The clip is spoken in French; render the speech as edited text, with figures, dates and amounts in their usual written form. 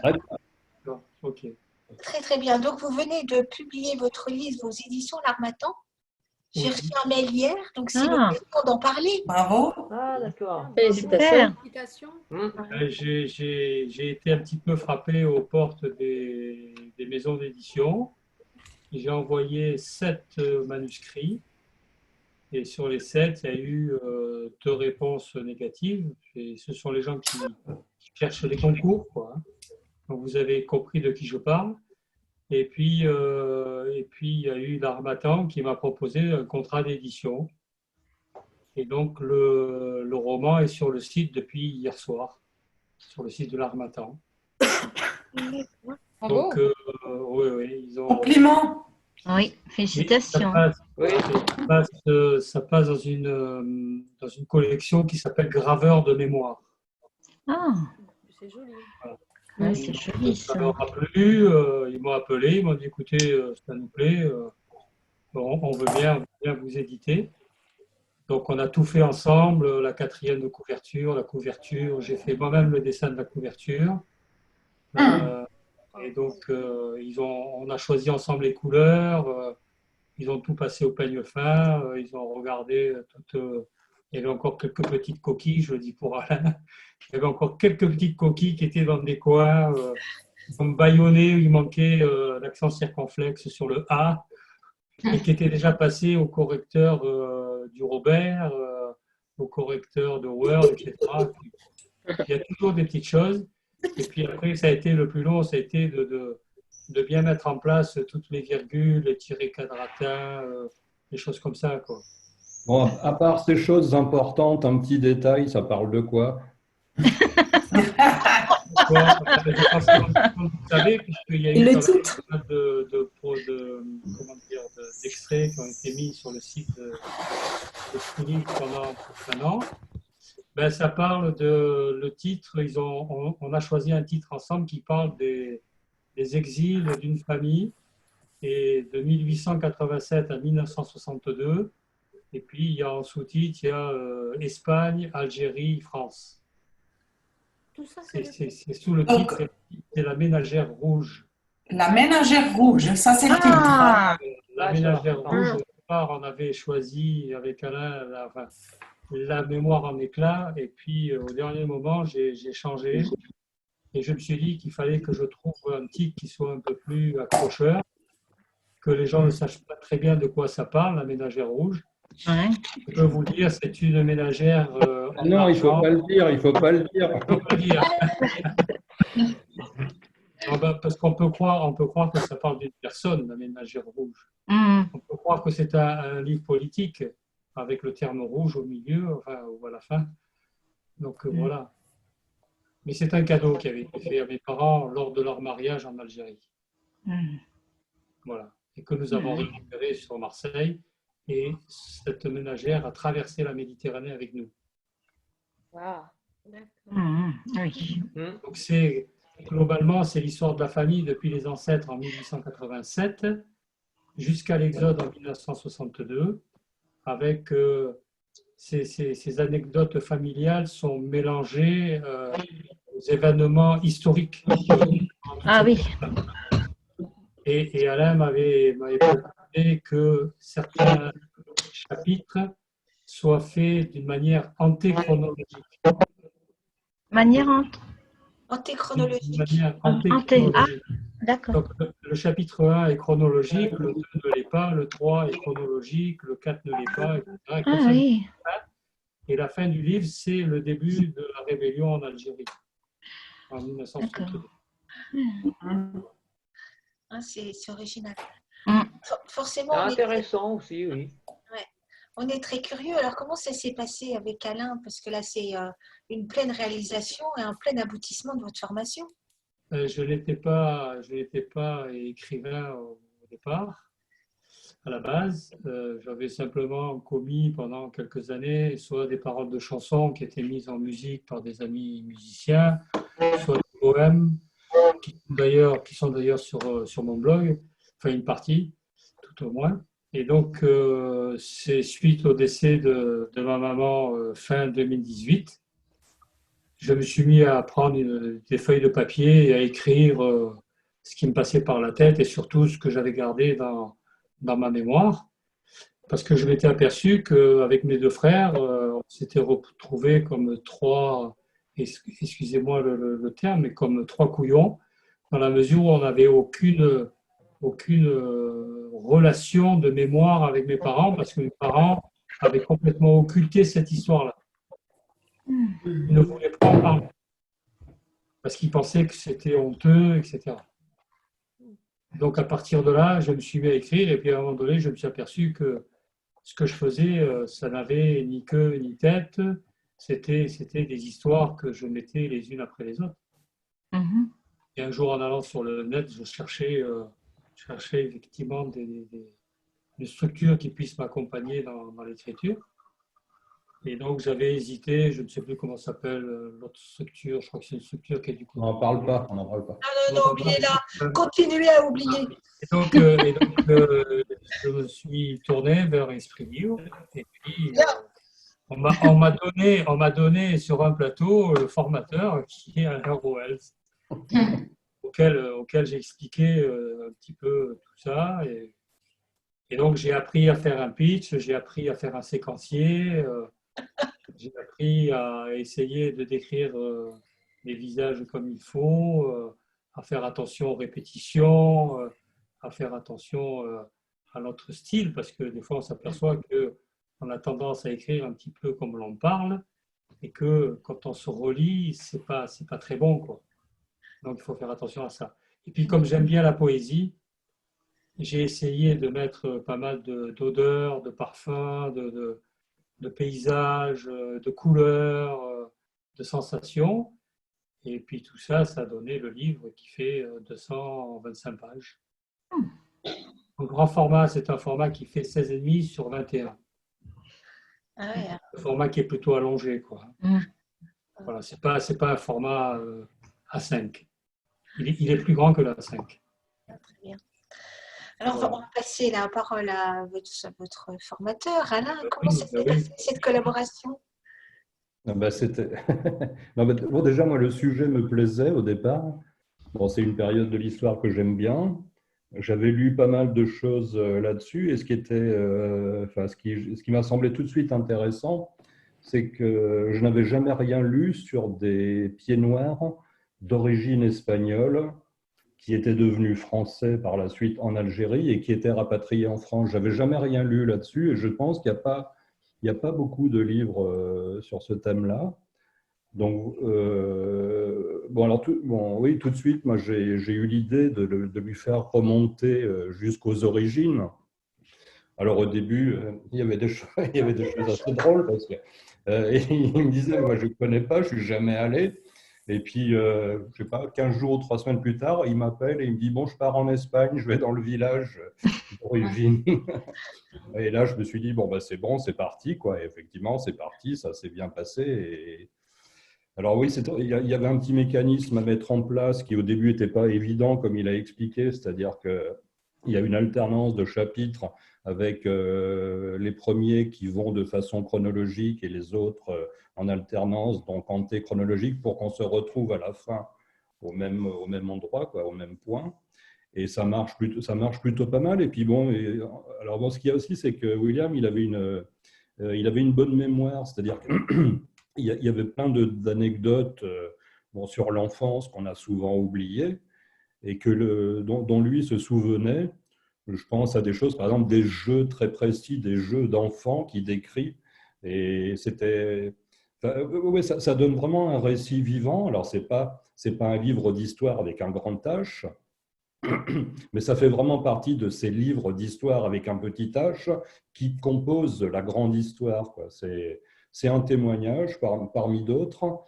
D'accord, ok. Très, très bien. Donc, vous venez de publier votre livre aux éditions L'Harmattan. J'ai Oui. reçu un mail hier, donc c'est Ah, l'occasion d'en parler. Bravo. Ah, d'accord. félicitations. Félicitations. J'ai été un petit peu frappé aux portes des maisons d'édition. J'ai envoyé 7 manuscrits et sur les 7, il y a eu 2 réponses négatives. Et ce sont les gens qui cherchent les concours, quoi, hein. Donc vous avez compris de qui je parle. Et puis il y a eu l'Harmattan qui m'a proposé un contrat d'édition. Et donc le roman est sur le site depuis hier soir, sur le site de l'Harmattan. Donc oui, ils ont. Compliment. Oui, félicitations. Ça passe dans une collection qui s'appelle Graveur de mémoire. Ah, C'est joli. ouais, c'est joli Ça ça. leur a plu, ils m'ont appelé, ils m'ont dit écoutez, ça nous plaît, on veut bien vous éditer. Donc on a tout fait ensemble, la 4e de couverture, la couverture, j'ai fait moi-même le dessin de la couverture. Et donc on a choisi ensemble les couleurs, ils ont tout passé au peigne fin, ils ont regardé il y avait encore quelques petites coquilles, je le dis pour Alain, il y avait encore quelques petites coquilles qui étaient dans des coins, comme bâillonnées, où il manquait l'accent circonflexe sur le A, et qui étaient déjà passées au correcteur du Robert, au correcteur de Word, etc. Il y a toujours des petites choses. Et puis après, ça a été le plus long, ça a été de bien mettre en place toutes les virgules, les tirets quadratins, des choses comme ça, quoi. Bon, à part ces choses importantes, un petit détail, ça parle de quoi? Bon, je pense que vous savez, puisqu'il y a eu Le quand même titre. pas mal d'extraits qui ont été mis sur le site de Scrinic pendant un an. Ben, ça parle le titre, on a choisi un titre ensemble qui parle des exils d'une famille et de 1887 à 1962. Et puis, il y a en sous-titre, il y a Espagne, Algérie, France. Tout ça, C'est sous le titre, c'est La Ménagère rouge. La ménagère rouge, ça c'est le titre. Ah, La Ménagère rouge, au départ, on avait choisi avec Alain la mémoire en éclat. Et puis, au dernier moment, j'ai changé. Et je me suis dit qu'il fallait que je trouve un titre qui soit un peu plus accrocheur, que les gens ne sachent pas très bien de quoi ça parle, la ménagère rouge. ouais. Je peux vous dire, c'est une ménagère en Non, il ne faut argent. pas le dire, il ne faut pas le dire. Je peux pas le dire. Non, ben, parce qu'on peut croire que ça parle d'une personne, la ménagère rouge. Hmm. On peut croire que c'est un livre politique, avec le terme rouge au milieu, enfin, ou à la fin. Donc voilà. Mais c'est un cadeau qui avait été fait à mes parents lors de leur mariage en Algérie. Hmm. Voilà. Et que nous avons récupéré sur Marseille. Et cette ménagère a traversé la Méditerranée avec nous. Wow. Hmm. Oui. Donc globalement, c'est l'histoire de la famille depuis les ancêtres en 1887 jusqu'à l'exode en 1962, avec ces anecdotes familiales sont mélangées aux événements historiques. Ah oui. Et Alain m'avait proposé que certains chapitres soient faits d'une manière antéchronologique. Manière Antéchronologique. Manière Ah, antéchronologique. d'accord. Donc, le chapitre 1 est chronologique, le 2 ne l'est pas, le 3 est chronologique, le 4 ne l'est pas, etc. Ah oui. Et la fin du livre, c'est le début de la rébellion en Algérie, en 1962. Hein, c'est original. Mm. Forcément, C'est intéressant aussi, oui. on est très curieux. Alors, comment ça s'est passé avec Alain? Parce que là, c'est une pleine réalisation et un plein aboutissement de votre formation. Je n'étais pas écrivain au départ, à la base. J'avais simplement commis pendant quelques années soit des paroles de chansons qui étaient mises en musique par des amis musiciens, soit des poèmes qui sont d'ailleurs sur mon blog, enfin une partie, tout au moins. Et donc, c'est suite au décès de ma maman fin 2018. je me suis mis à prendre des feuilles de papier et à écrire ce qui me passait par la tête et surtout ce que j'avais gardé dans ma mémoire. Parce que je m'étais aperçu qu'avec mes deux frères, on s'était retrouvés comme trois, excusez-moi le terme, mais comme trois couillons, dans la mesure où on n'avait aucune relation de mémoire avec mes parents, parce que mes parents avaient complètement occulté cette histoire-là. Ils ne voulaient pas en parler, parce qu'ils pensaient que c'était honteux, etc. Donc à partir de là, je me suis mis à écrire, et puis à un moment donné, je me suis aperçu que ce que je faisais, ça n'avait ni queue ni tête, c'était des histoires que je mettais les unes après les autres. Mhm. Et un jour, en allant sur le net, je cherchais effectivement une structure qui puisse m'accompagner dans l'écriture. Et donc, j'avais hésité, je ne sais plus comment s'appelle l'autre structure, je crois que c'est une structure qui est du coup. On n'en parle pas, on n'en parle pas. Non, oubliez-la. Continuez à oublier. Et donc, je me suis tourné vers Esprit Libre. Et puis, on m'a donné sur un plateau le formateur qui est Alain Roels, auquel j'ai expliqué un petit peu tout ça. Et donc, j'ai appris à faire un pitch, j'ai appris à faire un séquencier, j'ai appris à essayer de décrire les visages comme il faut, à faire attention aux répétitions, à faire attention à notre style, parce que des fois, on s'aperçoit qu'on a tendance à écrire un petit peu comme l'on parle, et que quand on se relit, c'est pas très bon, quoi. Donc, il faut faire attention à ça. Et puis, comme j'aime bien la poésie, j'ai essayé de mettre pas mal d'odeurs, de parfums, de paysages, de couleurs, de sensations. Et puis tout ça, ça a donné le livre qui fait 225 pages. En grand format, c'est un format qui fait 16,5 sur 21. Ah ouais, Un format qui est plutôt allongé, quoi. Voilà, c'est pas un format A5. Il est plus grand que l'A5. très bien. Alors, on va passer la parole à votre formateur, Alain. Comment ça s'est passé, cette collaboration? C'était... Non, bon, déjà, moi, le sujet me plaisait au départ. Bon, c'est une période de l'histoire que j'aime bien. J'avais lu pas mal de choses là-dessus et ce qui m'a semblé tout de suite intéressant, c'est que je n'avais jamais rien lu sur des pieds noirs d'origine espagnole qui étaient devenus français par la suite en Algérie et qui étaient rapatriés en France. J'avais jamais rien lu là-dessus et je pense qu'il n'y a pas beaucoup de livres sur ce thème-là. Donc, oui, tout de suite, moi, j'ai eu l'idée de lui faire remonter jusqu'aux origines. Alors, au début, il y avait des choses assez drôles parce que il me disait, moi, je ne connais pas, je ne suis jamais allé. Et puis, je ne sais pas, 15 jours ou 3 semaines plus tard, il m'appelle et il me dit, bon, je pars en Espagne, je vais dans le village d'origine. Et là, je me suis dit, bon, c'est parti, quoi. Et effectivement, c'est parti, ça s'est bien passé. Et... Alors oui, il y avait un petit mécanisme à mettre en place qui au début n'était pas évident, comme il a expliqué, c'est-à-dire qu'il y a une alternance de chapitres avec les premiers qui vont de façon chronologique et les autres en alternance, donc anté-chronologique, pour qu'on se retrouve à la fin au même endroit, quoi, au même point. Et ça marche plutôt pas mal. Et puis alors ce qu'il y a aussi, c'est que William, il avait une bonne mémoire, c'est-à-dire qu'il y avait plein d'anecdotes sur l'enfance qu'on a souvent oubliées et dont lui se souvenait. Je pense à des choses, par exemple, des jeux très précis, des jeux d'enfants qu'il décrit. Et ça donne vraiment un récit vivant. Alors, c'est pas un livre d'histoire avec un grand H, mais ça fait vraiment partie de ces livres d'histoire avec un petit H qui composent la grande histoire, quoi. C'est un témoignage parmi d'autres.